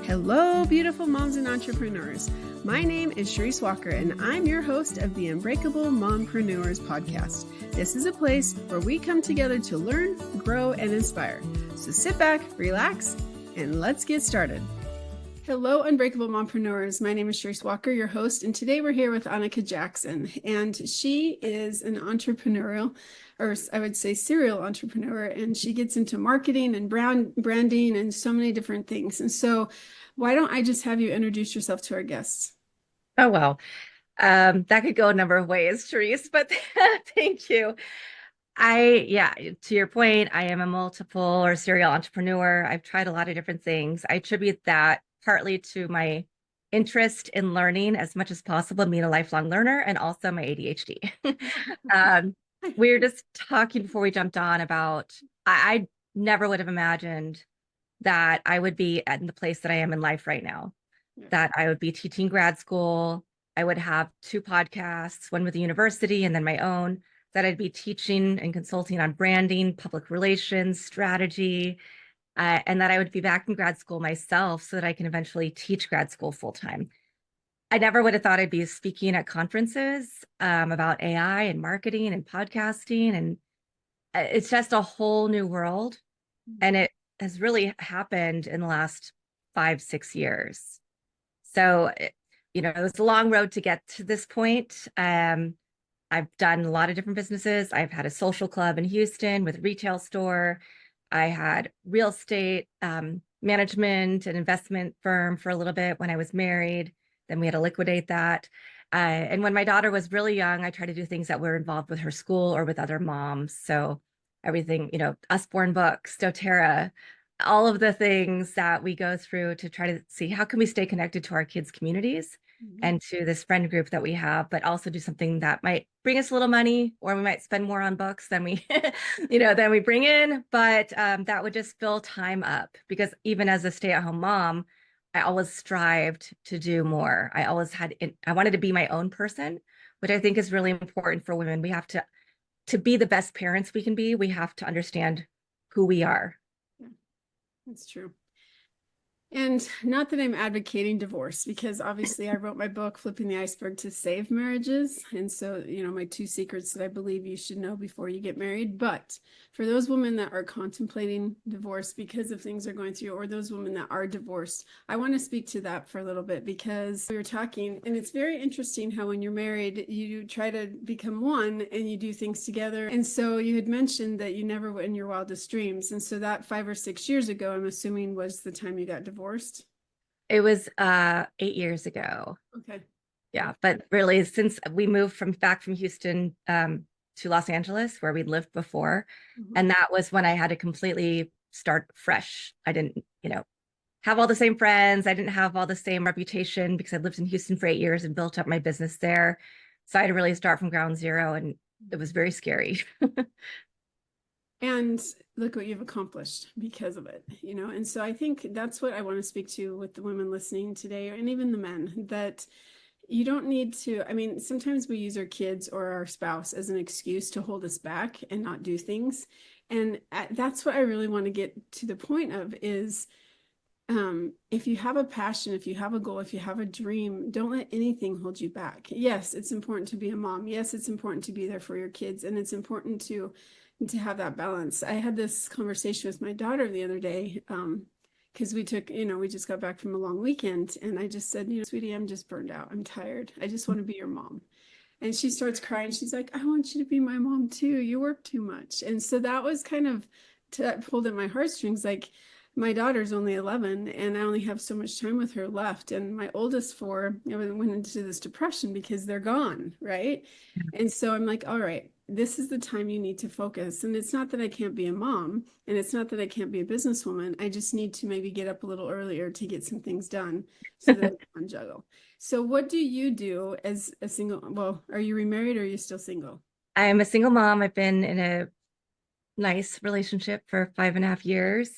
Hello, beautiful moms and entrepreneurs. My name is Sharice Walker, and I'm your host of the Unbreakable Mompreneurs podcast. This is a place where we come together to learn, grow, and inspire. So sit back, relax, and let's get started. Hello, Unbreakable Mompreneurs. My name is Sharice Walker, your host, and today we're here with Anika Jackson, and she is an entrepreneurial, or I would say serial entrepreneur, and she gets into marketing and branding and so many different things. And so why don't I just have you introduce yourself to our guests? Oh, well, that could go a number of ways, Therese, but thank you. To your point, I am a multiple or serial entrepreneur. I've tried a lot of different things. I attribute that partly to my interest in learning as much as possible, being a lifelong learner, and also my ADHD. We were just talking before we jumped on about, I never would have imagined that I would be at the place that I am in life right now, that I would be teaching grad school. I would have two podcasts, one with the university and then my own, that I'd be teaching and consulting on branding, public relations, strategy, and that I would be back in grad school myself so that I can eventually teach grad school full time. I never would have thought I'd be speaking at conferences about AI and marketing and podcasting. And it's just a whole new world. And it has really happened in the last 5-6 years. So, it was a long road to get to this point. I've done a lot of different businesses. I've had a social club in Houston with a retail store. I had real estate management and investment firm for a little bit when I was married. Then we had to liquidate that. And when my daughter was really young, I tried to do things that were involved with her school or with other moms. So everything, Usborne Books, doTERRA, all of the things that we go through to try to see how can we stay connected to our kids' communities and to this friend group that we have, but also do something that might bring us a little money, or we might spend more on books than we, than we bring in. But that would just fill time up, because even as a stay-at-home mom, I always strived to do more. I wanted to be my own person, which I think is really important for women. We have to be the best parents we can be. We have to understand who we are. Yeah, that's true. And not that I'm advocating divorce, because obviously I wrote my book, Flipping the Iceberg to Save Marriages. And so, my 2 secrets that I believe you should know before you get married. But for those women that are contemplating divorce because of things they're going through, or those women that are divorced, I want to speak to that for a little bit, because we were talking, and it's very interesting how when you're married, you try to become one and you do things together. And so you had mentioned that you never were in your wildest dreams. And so that 5 or 6 years ago, I'm assuming, was the time you got divorced. It was 8 years ago. Okay. Yeah, but really, since we moved back from Houston to Los Angeles, where we'd lived before, and that was when I had to completely start fresh. I didn't, have all the same friends. I didn't have all the same reputation, because I lived in Houston for 8 years and built up my business there. So I had to really start from ground zero, and it was very scary. And look what you've accomplished because of it, And so I think that's what I want to speak to with the women listening today, and even the men, that you don't need to, sometimes we use our kids or our spouse as an excuse to hold us back and not do things. And that's what I really want to get to the point of is, if you have a passion, if you have a goal, if you have a dream, don't let anything hold you back. Yes, it's important to be a mom. Yes, it's important to be there for your kids. And it's important to have that balance. I had this conversation with my daughter the other day, because we just got back from a long weekend, and I just said, sweetie, I'm just burned out. I'm tired. I just want to be your mom. And she starts crying. She's like, I want you to be my mom too. You work too much. And so that was kind of pulled at my heartstrings. Like, my daughter's only 11, and I only have so much time with her left. And my oldest 4, went into this depression because they're gone, right? And so I'm like, all right, this is the time you need to focus. And it's not that I can't be a mom, and it's not that I can't be a businesswoman. I just need to maybe get up a little earlier to get some things done so that I can juggle. So what do you do as a single? Well, are you remarried, or are you still single? I'm a single mom. I've been in a nice relationship for 5.5 years.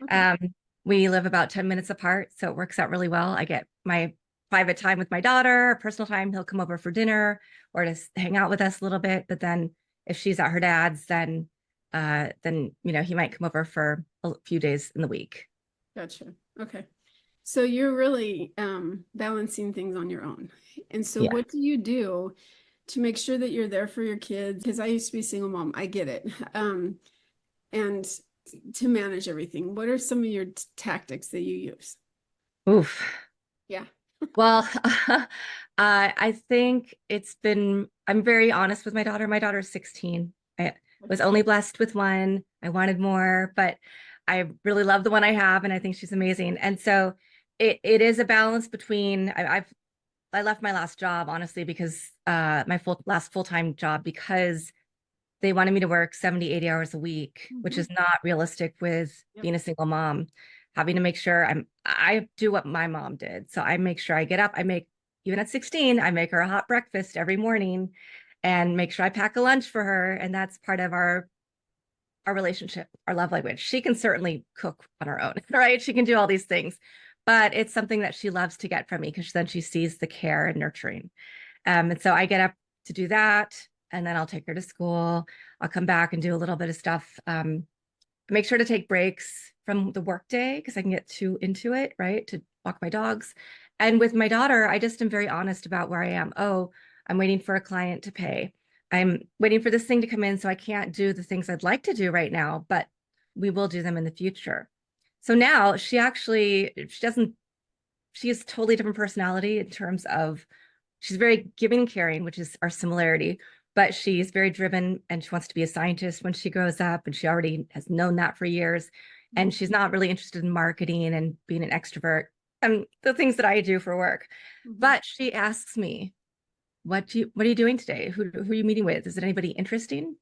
Okay. We live about 10 minutes apart, so it works out really well. I get my private time with my daughter, personal time. He'll come over for dinner or to hang out with us a little bit. But then if she's at her dad's, then he might come over for a few days in the week. Gotcha. Okay. So you're really balancing things on your own. And so Yeah. what do you do to make sure that you're there for your kids? Because I used to be a single mom. I get it. And to manage everything, what are some of your tactics that you use? Oof. Yeah. Well, I think I'm very honest with my daughter. My daughter's 16. I was only blessed with one. I wanted more, but I really love the one I have, and I think she's amazing. And so it is a balance between I left my last job honestly because my last full-time job because they wanted me to work 70, 80 hours a week, which Mhm. is not realistic with Yep. being a single mom, having to make sure I do what my mom did. So I make sure I get up, even at 16, I make her a hot breakfast every morning and make sure I pack a lunch for her. And that's part of our relationship, our love language. She can certainly cook on her own, right? She can do all these things, but it's something that she loves to get from me because then she sees the care and nurturing. And so I get up to do that, and then I'll take her to school. I'll come back and do a little bit of stuff. Make sure to take breaks from the workday because I can get too into it, right? To walk my dogs. And with my daughter, I just am very honest about where I am. Oh, I'm waiting for a client to pay. I'm waiting for this thing to come in, so I can't do the things I'd like to do right now, but we will do them in the future. So now she has a totally different personality in terms of she's very giving and caring, which is our similarity, but she's very driven and she wants to be a scientist when she grows up. And she already has known that for years. And she's not really interested in marketing and being an extrovert and the things that I do for work. Mhm. But she asks me, what are you doing today? Who are you meeting with? Is it anybody interesting?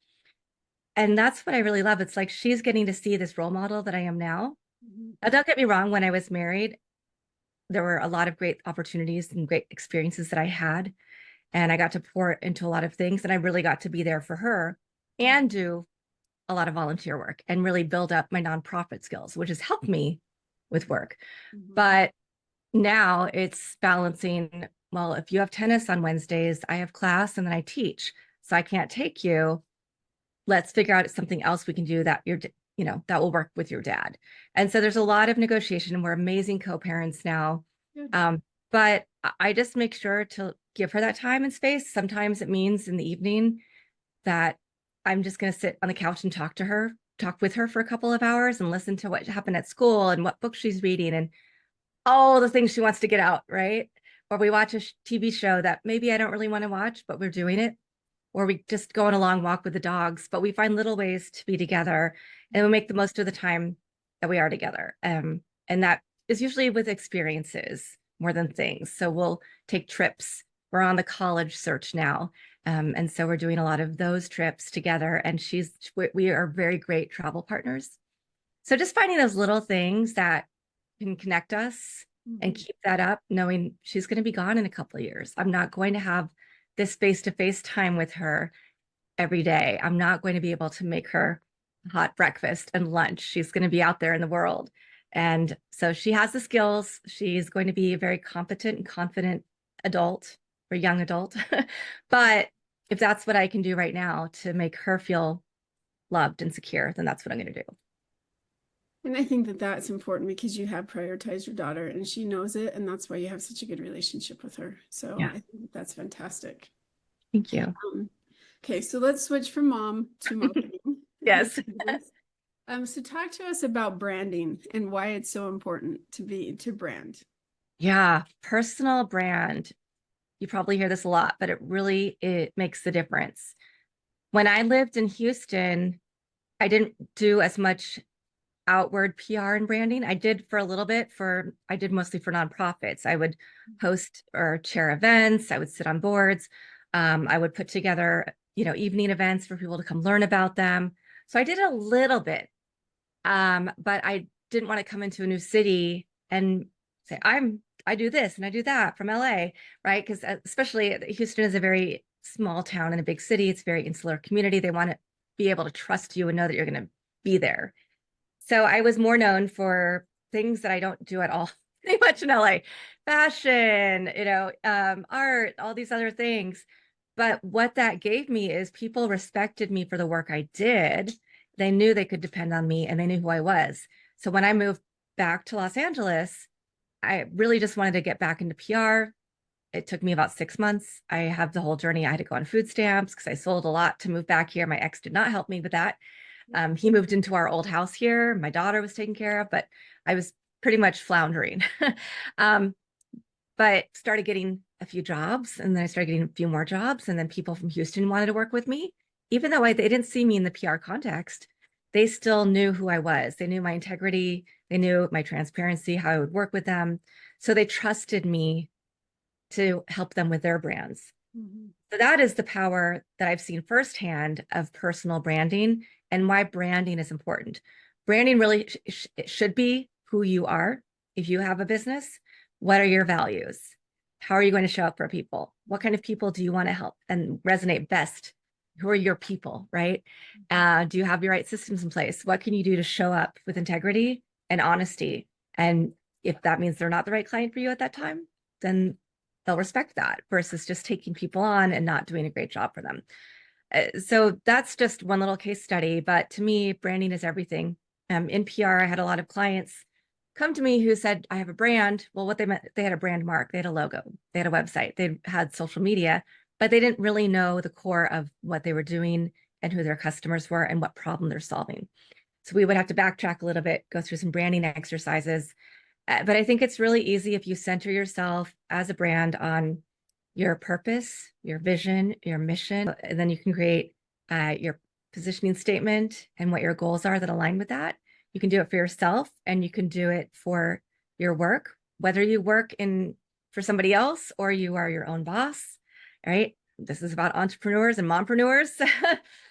And that's what I really love. It's like she's getting to see this role model that I am now. Mhm. Now, don't get me wrong, when I was married, there were a lot of great opportunities and great experiences that I had. And I got to pour into a lot of things. And I really got to be there for her and do a lot of volunteer work and really build up my nonprofit skills, which has helped me with work. Mhm. But now it's balancing, well, if you have tennis on Wednesdays, I have class and then I teach. So I can't take you. Let's figure out something else we can do that that will work with your dad. And so there's a lot of negotiation and we're amazing co-parents now. Good. But I just make sure to give her that time and space. Sometimes it means in the evening that I'm just going to sit on the couch and talk with her for a couple of hours and listen to what happened at school and what book she's reading and all the things she wants to get out, right? Or we watch a TV show that maybe I don't really want to watch, but we're doing it. Or we just go on a long walk with the dogs, but we find little ways to be together and we make the most of the time that we are together. And that is usually with experiences more than things. So we'll take trips. We're on the college search now. And so we're doing a lot of those trips together. And we are very great travel partners. So just finding those little things that can connect us and Mhm. keep that up, knowing she's going to be gone in a couple of years. I'm not going to have this face-to-face time with her every day. I'm not going to be able to make her hot breakfast and lunch. She's going to be out there in the world. And so she has the skills. She's going to be a very competent and confident adult or young adult. But if that's what I can do right now to make her feel loved and secure, then that's what I'm going to do. And I think that that's important because you have prioritized your daughter and she knows it, and that's why you have such a good relationship with her. So Yeah. I think that's fantastic. Thank you. Um, okay, so let's switch from mom to marketing. Yes. So talk to us about branding and why it's so important to brand. Yeah. Personal brand. You probably hear this a lot, but it makes the difference. When I lived in Houston, I didn't do as much outward PR and branding. I did for a little bit I did mostly for nonprofits. I would host or chair events. I would sit on boards. I would put together, evening events for people to come learn about them. So I did a little bit. But I didn't want to come into a new city and say, I do this and I do that from LA, right? Because especially Houston is a very small town in a big city. It's a very insular community. They want to be able to trust you and know that you're going to be there. So I was more known for things that I don't do at all, pretty much in LA, fashion, art, all these other things. But what that gave me is people respected me for the work I did. They knew they could depend on me and they knew who I was. So when I moved back to Los Angeles, I really just wanted to get back into PR. It took me about 6 months. I have the whole journey. I had to go on food stamps because I sold a lot to move back here. My ex did not help me with that. He moved into our old house here. My daughter was taken care of, but I was pretty much floundering. um, but started getting a few jobs, and then I started getting a few more jobs, and then people from Houston wanted to work with me. Even though they didn't see me in the PR context, they still knew who I was. They knew my integrity. They knew my transparency, how I would work with them. So they trusted me to help them with their brands. Mm-hmm. So that is the power that I've seen firsthand of personal branding and why branding is important. Branding really it should be who you are. If you have a business, what are your values? How are you going to show up for people? What kind of people do you want to help and resonate best? Who are your people, right? Do you have your right systems in place? What can you do to show up with integrity and honesty? And if that means they're not the right client for you at that time, then they'll respect that versus just taking people on and not doing a great job for them. So that's just one little case study. But to me, branding is everything. In PR, I had a lot of clients come to me who said, I have a brand. Well, what they meant, they had a brand mark, they had a logo, they had a website, they had social media, but they didn't really know the core of what they were doing and who their customers were and what problem they're solving. So we would have to backtrack a little bit, go through some branding exercises. But I think it's really easy if you center yourself as a brand on your purpose, your vision, your mission, and then you can create your positioning statement and what your goals are that align with that. You can do it for yourself and you can do it for your work, whether you work in for somebody else or you are your own boss, right? This is about entrepreneurs and mompreneurs.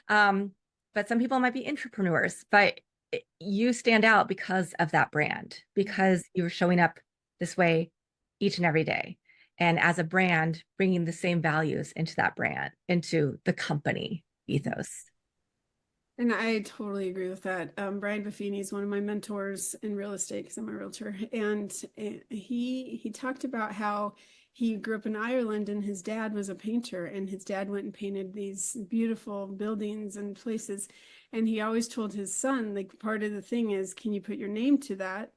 But some people might be intrapreneurs, but you stand out because of that brand, because you're showing up this way each and every day. And as a brand, bringing the same values into that brand, into the company ethos. And I totally agree with that. Brian Buffini is one of my mentors in real estate because I'm a realtor, and he talked about how he grew up in Ireland and his dad was a painter, and his dad went and painted these beautiful buildings and places, and he always told his son, like, part of the thing is, can you put your name to that?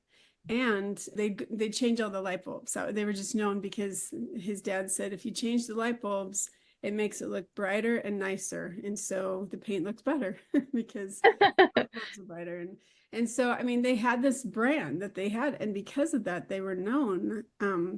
And they change all the light bulbs. So they were just known because his dad said, if you change the light bulbs, it makes it look brighter and nicer, and so the paint looks better because the bulbs are brighter. And so I mean, they had this brand that they had, and because of that they were known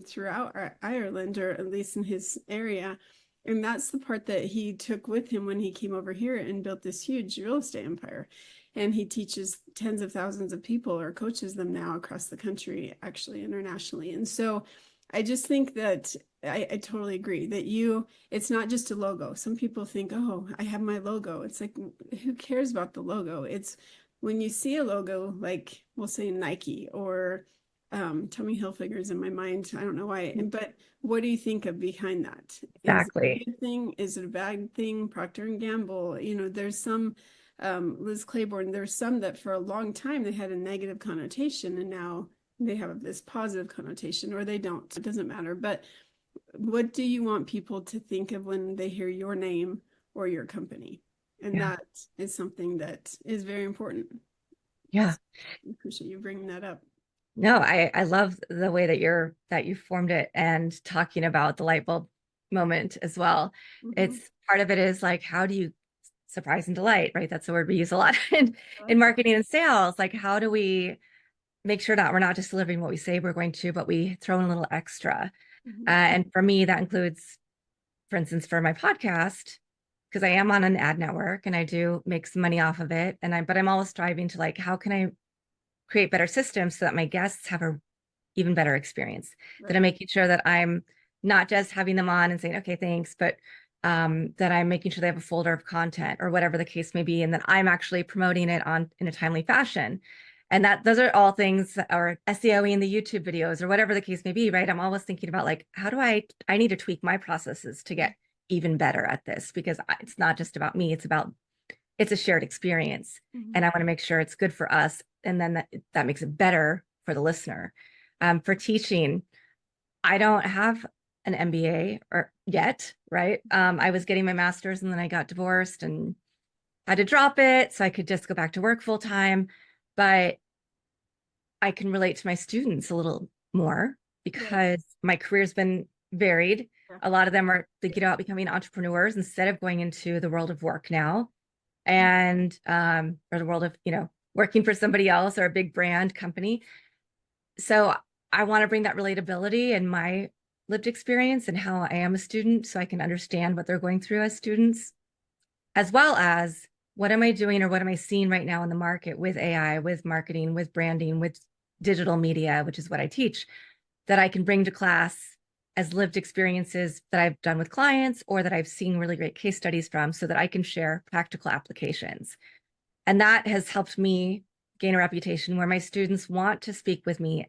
throughout Ireland, or at least in his area. And that's the part that he took with him when he came over here and built this huge real estate empire. And he teaches tens of thousands of people, or coaches them now across the country, actually internationally. And so I just think that I totally agree that it's not just a logo. Some people think, oh, I have my logo. It's like, who cares about the logo? It's when you see a logo, like we'll say Nike or Tommy Hilfiger's in my mind. I don't know why, but what do you think of behind that? Is it a Exactly. good thing? Is it a bad thing? Procter and Gamble, there's some Liz Claiborne, there's some that for a long time they had a negative connotation, and now they have this positive connotation, or they don't. It doesn't matter. But what do you want people to think of when they hear your name or your company? And Yeah. that is something that is very important. Yeah. I appreciate you bringing that up. No, I love the way that you formed it and talking about the light bulb moment as well. Mm-hmm. It's part of it is like, how do you surprise and delight, right? That's the word we use a lot I in like that. marketing and sales. Like, how do we make sure that we're not just delivering what we say we're going to, but we throw in a little extra? Mm-hmm. And for me, that includes, for instance, for my podcast, because I am on an ad network and I do make some money off of it. But I'm always striving to like, how can I create better systems so that my guests have a even better experience, that I'm Right. making sure that I'm not just having them on and saying, okay, thanks, but that I'm making sure they have a folder of content or whatever the case may be, and that I'm actually promoting it on in a timely fashion. And that those are all things that are SEO in the YouTube videos or whatever the case may be, right? I'm always thinking about like, how do I need to tweak my processes to get even better at this, because it's not just about me, it's a shared experience. Mm-hmm. And I want to make sure it's good for us. And then that makes it better for the listener. For teaching, I don't have an MBA or yet, right? I was getting my master's and then I got divorced and had to drop it so I could just go back to work full time. But I can relate to my students a little more Right. because my career's been varied. Yeah. A lot of them are thinking about becoming entrepreneurs instead of going into the world of work now, and or the world of, working for somebody else or a big brand company. So I want to bring that relatability and my lived experience and how I am a student so I can understand what they're going through as students, as well as what am I doing or what am I seeing right now in the market with AI, with marketing, with branding, with digital media, which is what I teach, that I can bring to class as lived experiences that I've done with clients or that I've seen really great case studies from so that I can share practical applications. And that has helped me gain a reputation where my students want to speak with me.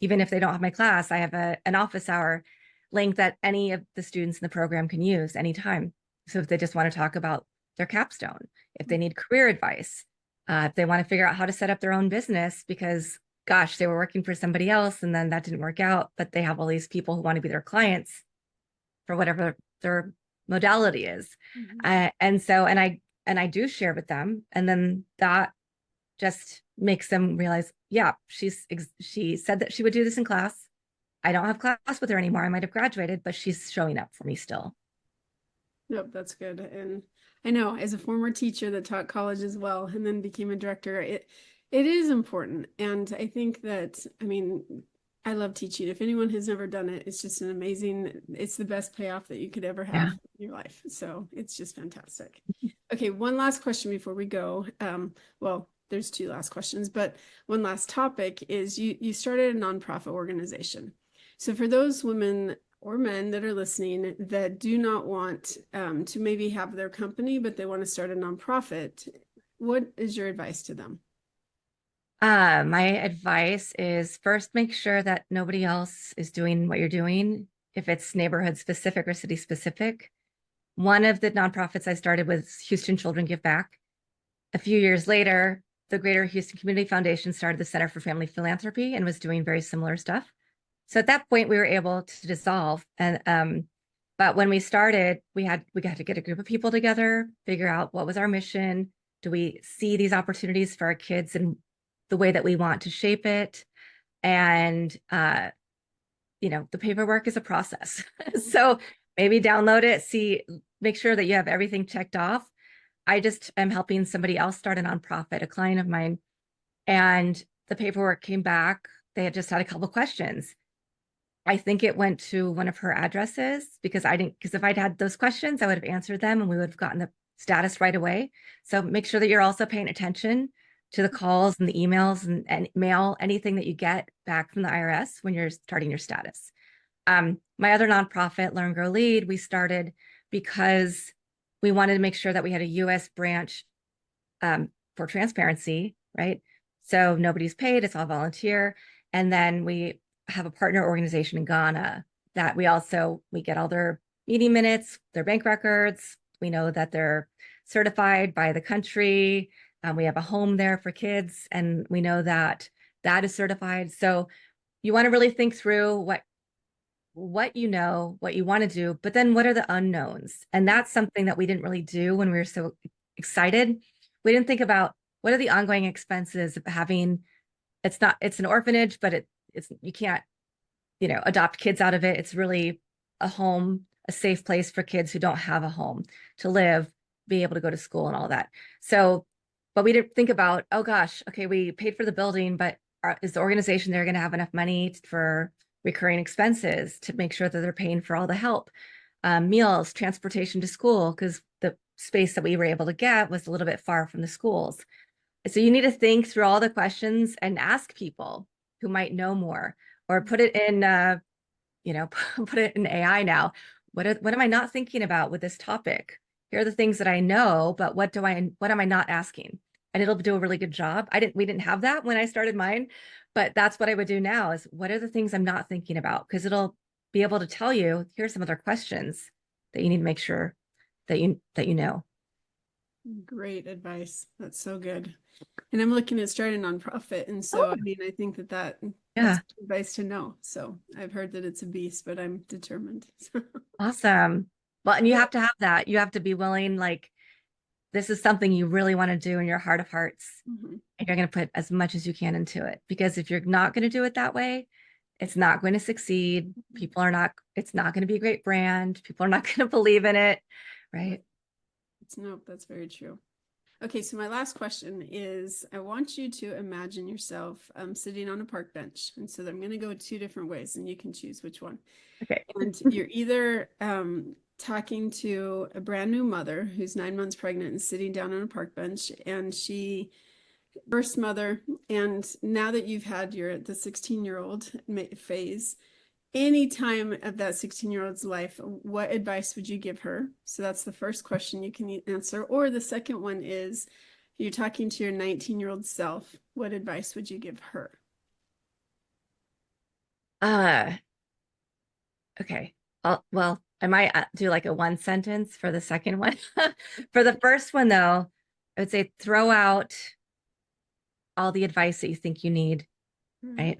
Even if they don't have my class, I have an office hour link that any of the students in the program can use anytime. So if they just want to talk about their capstone, if they need career advice, if they want to figure out how to set up their own business because, gosh, they were working for somebody else and then that didn't work out, but they have all these people who want to be their clients for whatever their modality is. Mhm. And I do share with them, and then that just makes them realize, yeah, she said that she would do this in class. I don't have class with her anymore. I might have graduated, but she's showing up for me still. Yep, that's good. And I know as a former teacher that taught college as well and then became a director, it is important. And I think that, I mean, I love teaching. If anyone has never done it, it's just an amazing, it's the best payoff that you could ever have Yeah. in your life. So it's just fantastic. Okay, one last question before we go. Well, there's two last questions, but one last topic is you started a nonprofit organization. So for those women or men that are listening that do not want to maybe have their company, but they want to start a nonprofit, what is your advice to them? My advice is first make sure that nobody else is doing what you're doing, if it's neighborhood specific or city specific. One of the nonprofits I started was Houston Children Give Back. A few years later, the Greater Houston Community Foundation started the Center for Family Philanthropy and was doing very similar stuff. So at that point, we were able to dissolve. But when we started, we got to get a group of people together, figure out what was our mission. Do we see these opportunities for our kids and the way that we want to shape it? And the paperwork is a process. So maybe download it, make sure that you have everything checked off. I just am helping somebody else start a nonprofit, a client of mine, and the paperwork came back. They had just had a couple questions. I think it went to one of her addresses because if I'd had those questions, I would have answered them and we would have gotten the status right away. So make sure that you're also paying attention to the calls and the emails and mail, anything that you get back from the IRS when you're starting your status. My other nonprofit, Learn, Grow, Lead, we started because we wanted to make sure that we had a US branch for transparency, right? So nobody's paid, it's all volunteer. And then we have a partner organization in Ghana that we get all their meeting minutes, their bank records. We know that they're certified by the country. We have a home there for kids, and we know that that is certified. So you want to really think through what you know, what you want to do, but then what are the unknowns? And that's something that we didn't really do when we were so excited. We didn't think about what are the ongoing expenses of having, it's an orphanage, but it's you can't, adopt kids out of it. It's really a home, a safe place for kids who don't have a home to live, be able to go to school and all that. So, but we didn't think about, oh gosh, okay, we paid for the building, but is the organization there going to have enough money for recurring expenses to make sure that they're paying for all the help, meals, transportation to school, because the space that we were able to get was a little bit far from the schools. So you need to think through all the questions and ask people who might know more, or put it in, put it in AI now. What am I not thinking about with this topic? Here are the things that I know, but what am I not asking? And it'll do a really good job. We didn't have that when I started mine, but that's what I would do now is what are the things I'm not thinking about? Because it'll be able to tell you, here's some other questions that you need to make sure that you know. Great advice. That's so good. And I'm looking at starting a nonprofit. And so, I Oh, mean, I think that's yeah. advice to know. So I've heard that it's a beast, but I'm determined. Awesome. Well, and you have to have that. You have to be willing, like, this is something you really want to do in your heart of hearts. Mhm. And you're going to put as much as you can into it. Because if you're not going to do it that way, it's not going to succeed. It's not going to be a great brand. People are not going to believe in it. Right. Nope, that's very true. Okay, so my last question is, I want you to imagine yourself sitting on a park bench. And so I'm going to go 2 different ways and you can choose which one. Okay. And you're either talking to a brand new mother who's 9 months pregnant and sitting down on a park bench, and she first mother, and now that you've had the 16-year-old phase, any time of that 16-year-old's life, what advice would you give her? So that's the first question you can answer. Or the second one is, you're talking to your 19-year-old self. What advice would you give her? Okay. Well, I might do like a 1 sentence for the second one. For the first one, though, I would say throw out all the advice that you think you need, right?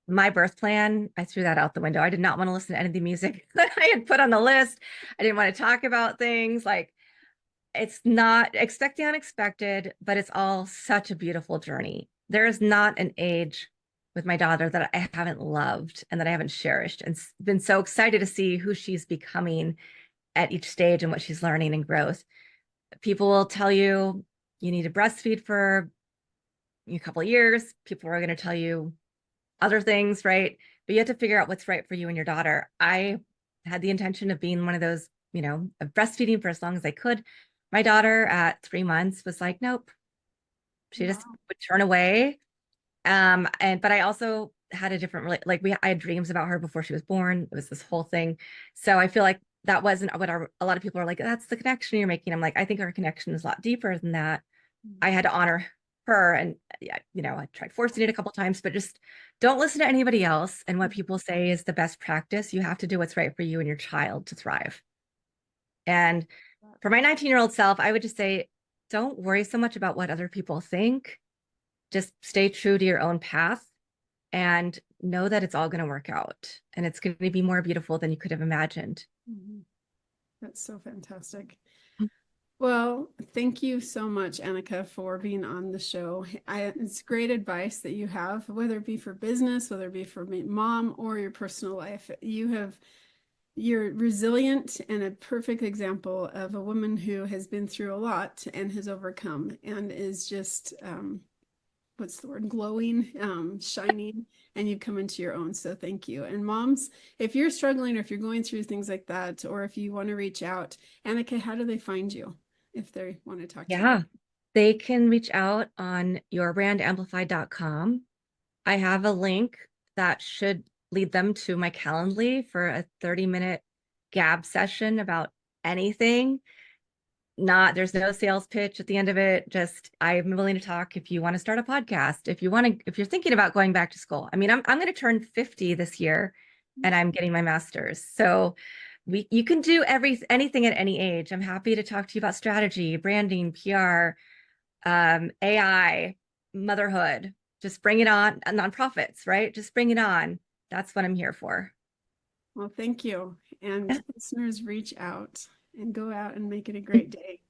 My birth plan, I threw that out the window. I did not want to listen to any of the music that I had put on the list. I didn't want to talk about things like, it's not expect the unexpected, but it's all such a beautiful journey. There is not an age with my daughter that I haven't loved and that I haven't cherished, and been so excited to see who she's becoming at each stage and what she's learning and growth. People will tell you you need to breastfeed for a couple of years. People are going to tell you other things, right? But you have to figure out what's right for you and your daughter. I had the intention of being one of those, of breastfeeding for as long as I could. My daughter at 3 months was like, nope. She just would turn away. But I also had a different, I had dreams about her before she was born. It was this whole thing. So I feel like that wasn't what a lot of people are like, that's the connection you're making. I'm like, I think our connection is a lot deeper than that. I had to honor her, and I tried forcing it a couple times, but just don't listen to anybody else. And what people say is the best practice. You have to do what's right for you and your child to thrive. And for my 19-year-old self, I would just say, don't worry so much about what other people think. Just stay true to your own path and know that it's all going to work out, and it's going to be more beautiful than you could have imagined. That's so fantastic. Well, thank you so much, Anika, for being on the show. It's great advice that you have, whether it be for business, whether it be for mom or your personal life. You're resilient and a perfect example of a woman who has been through a lot and has overcome, and is just, what's the word, glowing, shining, and you've come into your own. So thank you. And moms, if you're struggling, or if you're going through things like that, or if you want to reach out, Anika, how do they find you if they want to talk to you? Yeah, they can reach out on yourbrandamplified.com. I have a link that should lead them to my Calendly for a 30-minute gab session about anything. There's no sales pitch at the end of it. Just, I'm willing to talk if you want to start a podcast, if you're thinking about going back to school. I mean, I'm going to turn 50 this year, and I'm getting my master's. So you can do anything at any age. I'm happy to talk to you about strategy, branding, PR, AI, motherhood. Just bring it on. Nonprofits, right? Just bring it on. That's what I'm here for. Well, thank you. And listeners, reach out and go out and make it a great day.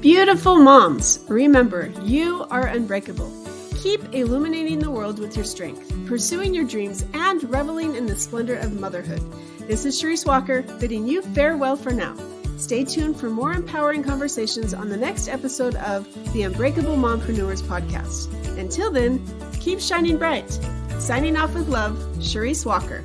Beautiful moms, remember, you are unbreakable. Keep illuminating the world with your strength, pursuing your dreams, and reveling in the splendor of motherhood. This is Sharice Walker, bidding you farewell for now. Stay tuned for more empowering conversations on the next episode of the Unbreakable Mompreneurs podcast. Until then, keep shining bright. Signing off with love, Sharice Walker.